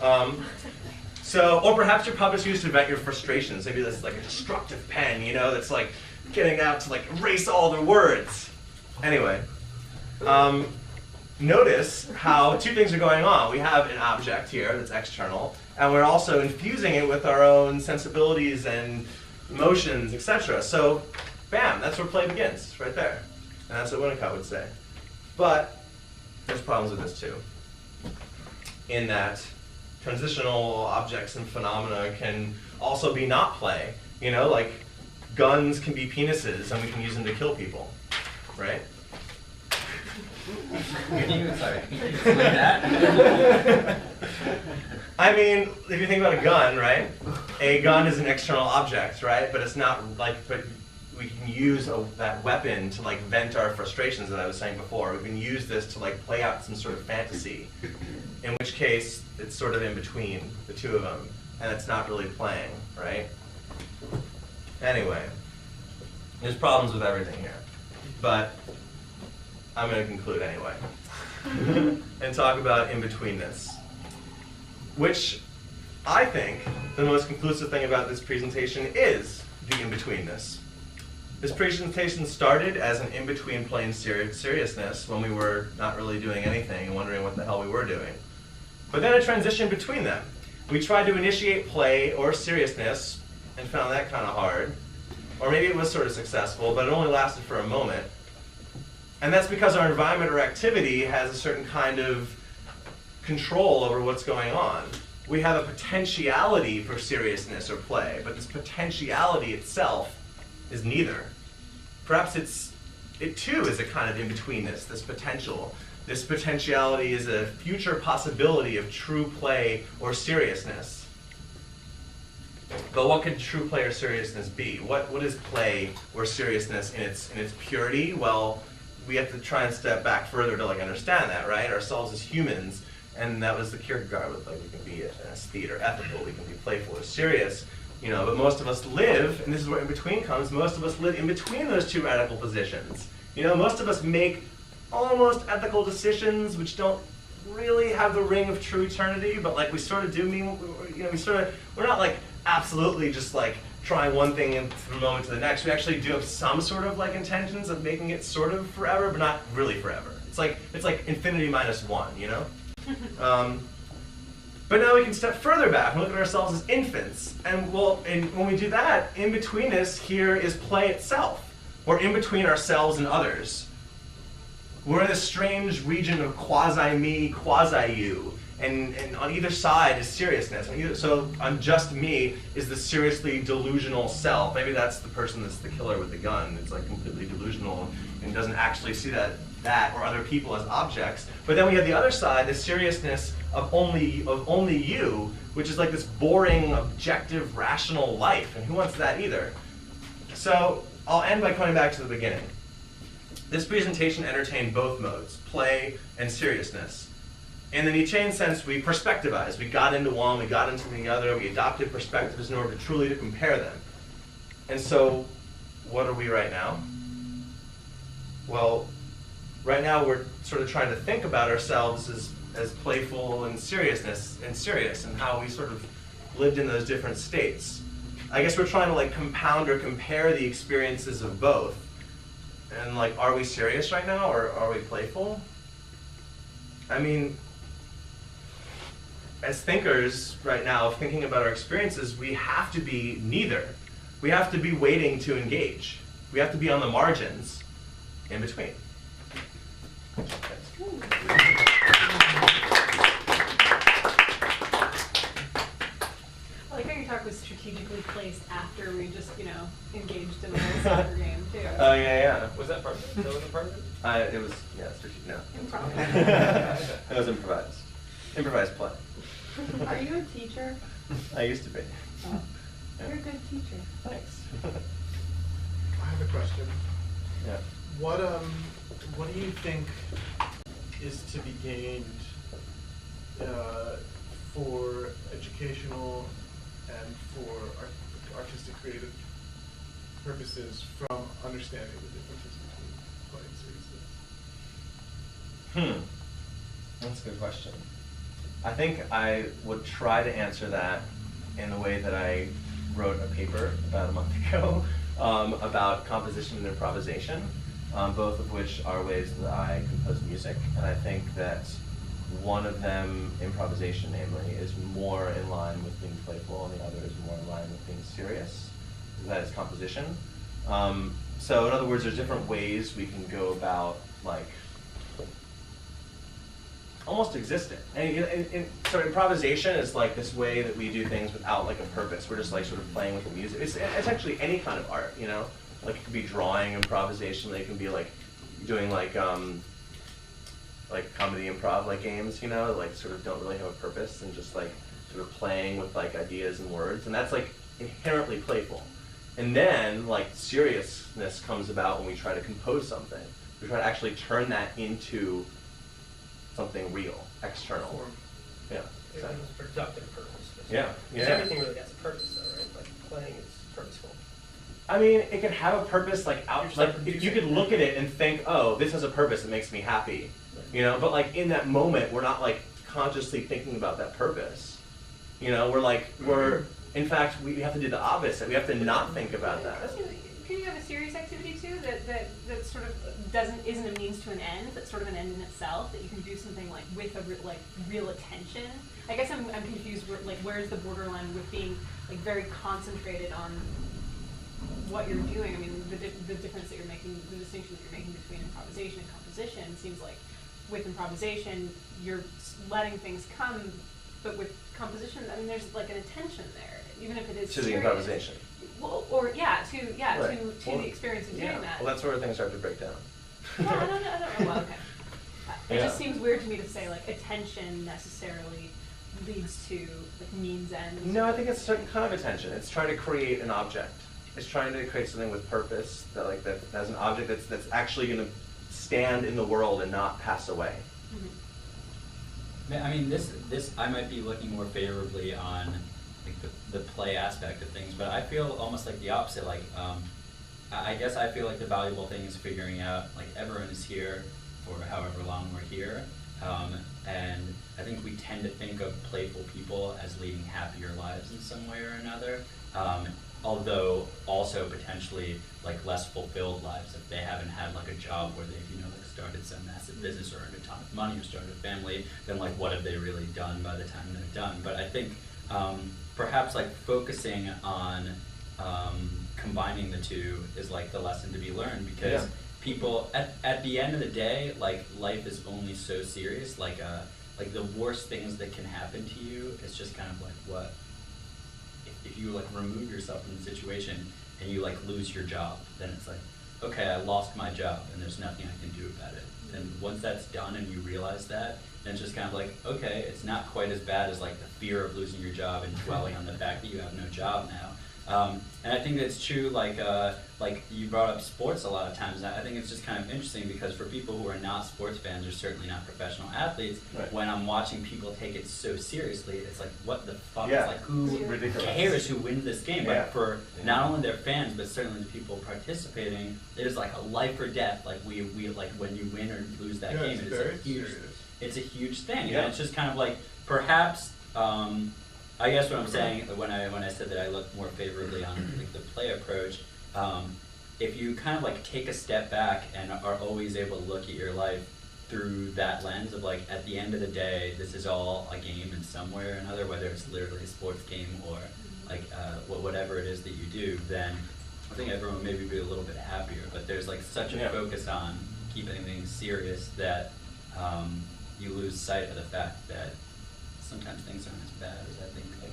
Or perhaps your puppets used to vent your frustrations. Maybe that's like a destructive pen, that's like getting out to like erase all the words. Anyway, notice how two things are going on. We have an object here that's external, and we're also infusing it with our own sensibilities and emotions, etc. So, bam, that's where play begins, right there. And that's what Winnicott would say. But there's problems with this too, in that transitional objects and phenomena can also be not play. Like guns can be penises and we can use them to kill people, right? Can you explain that? I mean, if you think about a gun, right? A gun is an external object, right? But it's not like, but we can use that weapon to like vent our frustrations that I was saying before. We can use this to like play out some sort of fantasy, in which case it's sort of in between the two of them, and it's not really playing, right? Anyway, there's problems with everything here, but I'm going to conclude anyway and talk about in-betweenness, which I think the most conclusive thing about this presentation is the in-betweenness. This presentation started as an in-between play and seriousness when we were not really doing anything and wondering what the hell we were doing. But then a transition between them. We tried to initiate play or seriousness and found that kind of hard. Or maybe it was sort of successful, but it only lasted for a moment. And that's because our environment or activity has a certain kind of control over what's going on. We have a potentiality for seriousness or play, but this potentiality itself is neither. Perhaps it too is a kind of in-betweenness, this potential. This potentiality is a future possibility of true play or seriousness. But what could true play or seriousness be? What is play or seriousness in its purity? Well, we have to try and step back further to like understand that, right? Ourselves as humans, and that was the Kierkegaard with like we can be an aesthete or ethical, we can be playful or serious, but most of us live, and this is where in between comes, most of us live in between those two radical positions. Most of us make almost ethical decisions which don't really have the ring of true eternity, but like we sort of do mean, we're not like absolutely just like trying one thing from a moment to the next. We actually do have some sort of like intentions of making it sort of forever, but not really forever. It's like infinity minus one, But now we can step further back and look at ourselves as infants. And when we do that, in betweenness here is play itself. We're in between ourselves and others. We're in this strange region of quasi-me, quasi-you. And on either side is seriousness. So on just me is the seriously delusional self. Maybe that's the person that's the killer with the gun. It's like completely delusional and doesn't actually see that or other people as objects. But then we have the other side, the seriousness of only you, which is like this boring, objective, rational life. And who wants that either? So I'll end by coming back to the beginning. This presentation entertained both modes, play and seriousness. In the Nietzschean sense, we perspectivized. We got into one, we got into the other, we adopted perspectives in order to truly compare them. And so, what are we right now? Well, right now we're sort of trying to think about ourselves as playful and seriousness and serious, and how we sort of lived in those different states. I guess we're trying to like compound or compare the experiences of both. And like, are we serious right now, or are we playful? I mean, as thinkers right now, thinking about our experiences, we have to be neither. We have to be waiting to engage. We have to be on the margins, in between. I like how your talk was strategically placed after we just, engaged in a little soccer game, too. Oh, yeah. Was that part of it? That wasn't part of it? It was, strategic, no. Improv. It was improvised. Improvised play. Are you a teacher? I used to be. Oh, you're a good teacher. Thanks. I have a question. Yeah. What do you think is to be gained for educational and for artistic creative purposes from understanding the differences between play and seriousness? That's a good question. I think I would try to answer that in the way that I wrote a paper about a month ago about composition and improvisation, both of which are ways that I compose music. And I think that one of them, improvisation namely, is more in line with being playful, and the other is more in line with being serious. That is composition. So in other words, there's different ways we can go about like almost existing. And so improvisation is like this way that we do things without like a purpose. We're just like sort of playing with the music. It's actually any kind of art, you know? Like it could be drawing improvisation, it can be like doing like comedy improv like games, you know, like sort of don't really have a purpose and just like sort of playing with like ideas and words, and that's like inherently playful. And then like seriousness comes about when we try to compose something. We try to actually turn that into something real, external. Form. Yeah. It Exactly. has a productive purpose. Yeah. Because Yeah. everything really has a purpose though, right? Like playing is purposeful. I mean, it can have a purpose like You're out, just, like like, if you could look at it and think, oh, this has a purpose that makes me happy, you know. But like in that moment, we're not like consciously thinking about that purpose. You know, we're in fact we have to do the opposite. We have to not think about that. Can you have a serious activity too that sort of isn't a means to an end, but sort of an end in itself, that you can do something like with a real attention? I guess I'm confused. Where's the borderline with being like very concentrated on what you're doing? I mean, the difference that you're making, the distinction that you're making between improvisation and composition seems like with improvisation you're letting things come, but with composition, I mean, there's like an intention there, even if it is To the serious. improvisation. Well, or to Well, the experience of doing Yeah. that. Well, that's where things start to break down. No, I don't know. Well, okay. It Yeah. just seems weird to me to say like attention necessarily leads to like means ends. No, I think it's a certain kind of attention. It's trying to create an object. It's trying to create something with purpose that has an object that's actually going to stand in the world and not pass away. Mhm. I mean, this I might be looking more favorably on like the play aspect of things, but I feel almost like the opposite. Like, I guess I feel like the valuable thing is figuring out like everyone is here for however long we're here, and I think we tend to think of playful people as leading happier lives in some way or another. Although also potentially like less fulfilled lives if they haven't had like a job where they've like started some massive business or earned a ton of money or started a family, then like what have they really done by the time they're done? But I think perhaps like focusing on combining the two is like the lesson to be learned, because Yeah. people at the end of the day, like life is only so serious. Like the worst things that can happen to you is just kind of like what if you like remove yourself from the situation and you like lose your job, then it's like, okay, I lost my job and there's nothing I can do about it. And once that's done and you realize that, then it's just kind of like, okay, it's not quite as bad as like the fear of losing your job and dwelling on the fact that you have no job now. And I think that's true, like you brought up sports a lot of times. I think it's just kind of interesting because for people who are not sports fans or certainly not professional athletes, Right. when I'm watching people take it so seriously, it's like, what the fuck? Yeah. It's like, who Ridiculous. cares who wins this game? Yeah. But for not only their fans, but certainly the people participating, it is like a life or death. Like we like when you win or lose that game, it's it's very a huge, serious. it's a huge thing. Yeah. And it's just kind of like perhaps. I guess what I'm saying when I said that I look more favorably on like the play approach, if you kind of like take a step back and are always able to look at your life through that lens of like at the end of the day, this is all a game in some way or another, whether it's literally a sports game or like whatever it is that you do, then I think everyone would maybe be a little bit happier. But there's like such a Yeah. focus on keeping things serious that you lose sight of the fact that sometimes things aren't as bad as I think like